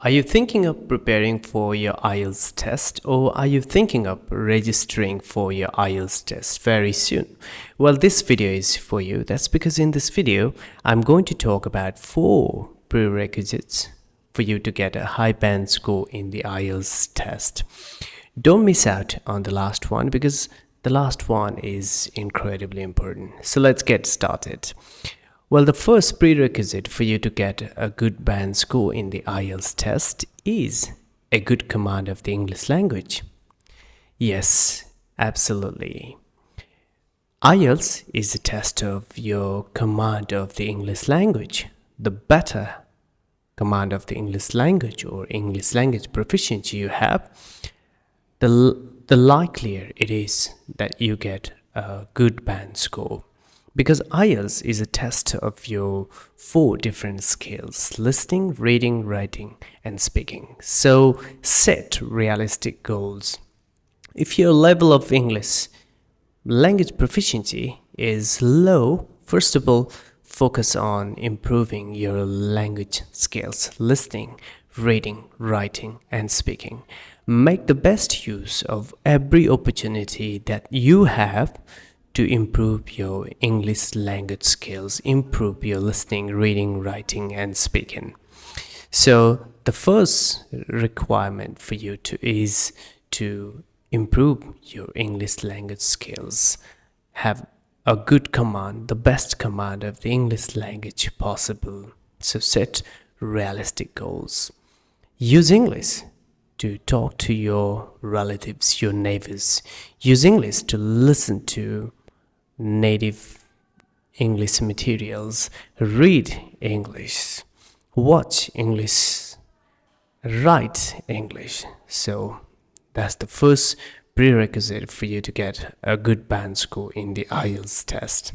Are you thinking of preparing for your IELTS test, or are you thinking of registering for your IELTS test very soon? Well, this video is for you. That's because in this video, I'm going to talk about 4 prerequisites for you to get a high band score in the IELTS test. Don't miss out on the last one because the last one is incredibly important. So let's get started. Well, the first prerequisite for you to get a good band score in the IELTS test is a good command of the English language. Yes, absolutely. IELTS is a test of your command of the English language. The better command of the English language or English language proficiency you have, the likelier it is that you get a good band score. Because IELTS is a test of your 4 different skills: listening, reading, writing, and speaking. So set realistic goals. If your level of English language proficiency is low, first of all, focus on improving your language skills: listening, reading, writing, and speaking. Make the best use of every opportunity that you have to improve your English language skills, improve your listening, reading, writing, and speaking. So the first requirement for you is to improve your English language skills. Have a good command, the best command of the English language possible. So set realistic goals. Use English to talk to your relatives, your neighbors. Use English to listen to native English materials. Read English. Watch English. Write English. So that's the first prerequisite for you to get a good band score in the IELTS test.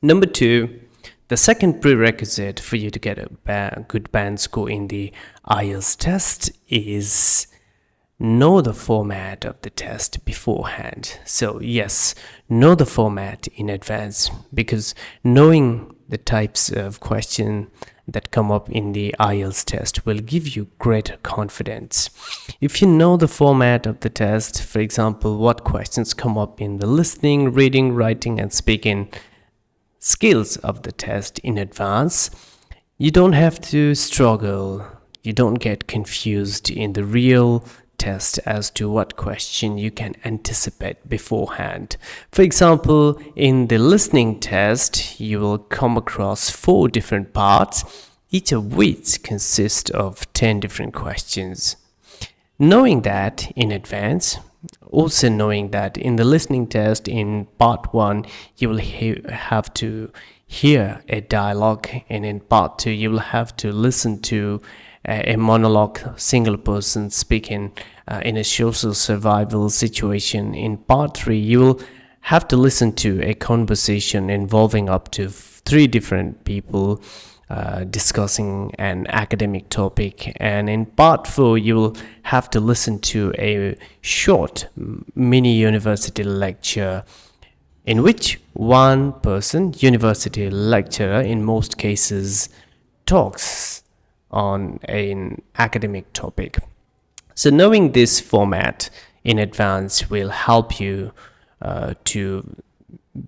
Number 2, the second prerequisite for you to get a good band score in the IELTS test is know the format of the test beforehand. So yes, know the format in advance, because knowing the types of questions that come up in the IELTS test will give you greater confidence. If you know the format of the test, for example, what questions come up in the listening, reading, writing, and speaking skills of the test in advance, you don't have to struggle. You don't get confused in the real test as to what question you can anticipate beforehand. For example, in the listening test, you will come across 4 different parts, each of which consists of 10 different questions. Knowing that in advance, also knowing that in the listening test in part 1, you will have to hear a dialogue, and in part 2, you will have to listen to a monologue, single person speaking in a social survival situation. In part 3, you will have to listen to a conversation involving up to 3 different people discussing an academic topic. And in part 4, you will have to listen to a short mini university lecture in which one person, university lecturer in most cases, talks on an academic topic. So knowing this format in advance will help you to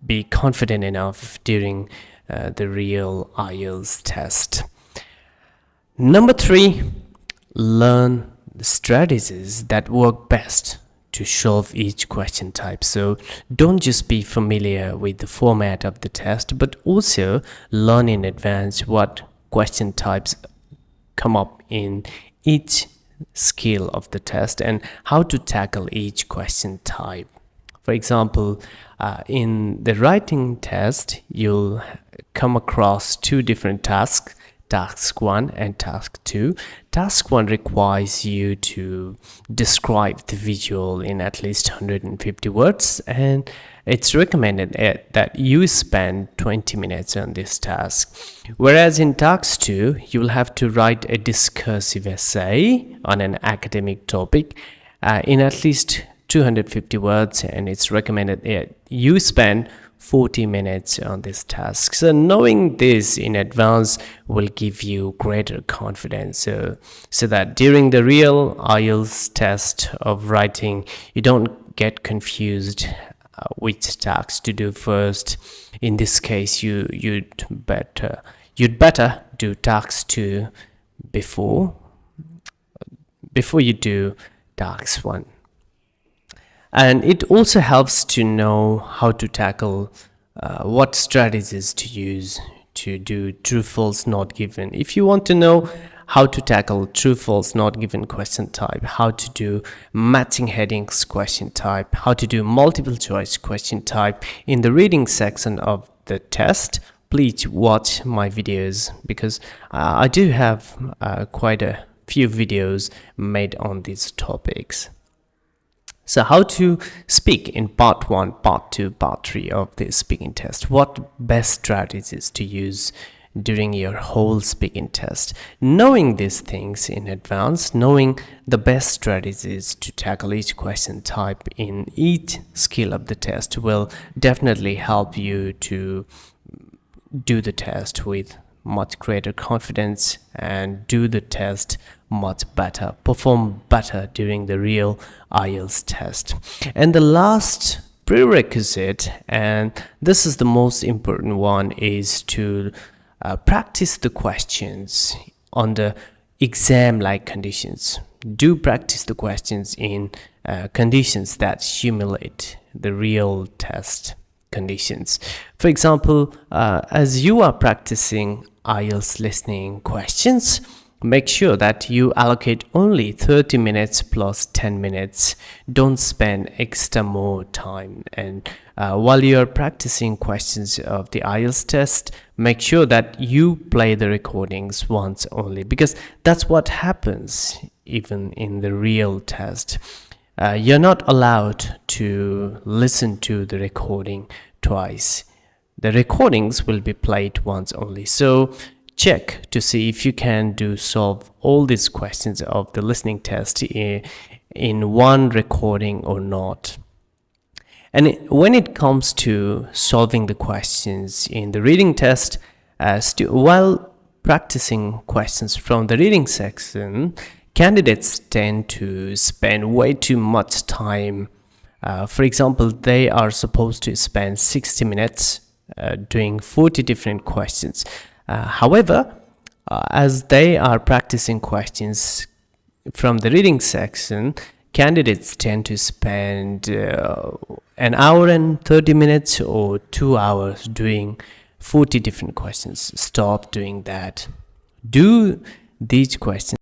be confident enough during the real IELTS test. Number 3, learn the strategies that work best to solve each question type. So don't just be familiar with the format of the test, but also learn in advance what question types come up in each skill of the test and how to tackle each question type. For example, in the writing test, you'll come across 2 different tasks, task 1 and task 2. Task 1 requires you to describe the visual in at least 150 words, and it's recommended that you spend 20 minutes on this task. Whereas in task 2, you will have to write a discursive essay on an academic topic in at least 250 words, and it's recommended that you spend 40 minutes on this task. So knowing this in advance will give you greater confidence, so that during the real IELTS test of writing, you don't get confused which task to do first. In this case, you'd better do task 2 before you do task 1. And it also helps to know how to tackle what strategies to use to do true false not given. If you want to know how to tackle true false not given question type, how to do matching headings question type, how to do multiple choice question type in the reading section of the test, please watch my videos, because I do have quite a few videos made on these topics. So how to speak in part 1, part 2, part 3 of this speaking test. What best strategies to use during your whole speaking test. Knowing these things in advance, knowing the best strategies to tackle each question type in each skill of the test will definitely help you to do the test with much greater confidence and do the test much better, perform better during the real IELTS test. And the last prerequisite, and this is the most important one, is to practice the questions under exam-like conditions. Do practice the questions in conditions that simulate the real test conditions. For example, as you are practicing IELTS listening questions, make sure that you allocate only 30 minutes plus 10 minutes. Don't spend extra more time. And while you are practicing questions of the IELTS test, make sure that you play the recordings once only, because that's what happens even in the real test. You're not allowed to listen to the recording twice. The recordings will be played once only. So check to see if you can solve all these questions of the listening test in one recording or not. And when it comes to solving the questions in the reading test, while practicing questions from the reading section, candidates tend to spend way too much time. For example, they are supposed to spend 60 minutes doing 40 different questions. However, as they are practicing questions from the reading section, candidates tend to spend an hour and 30 minutes or 2 hours doing 40 different questions. Stop doing that. Do these questions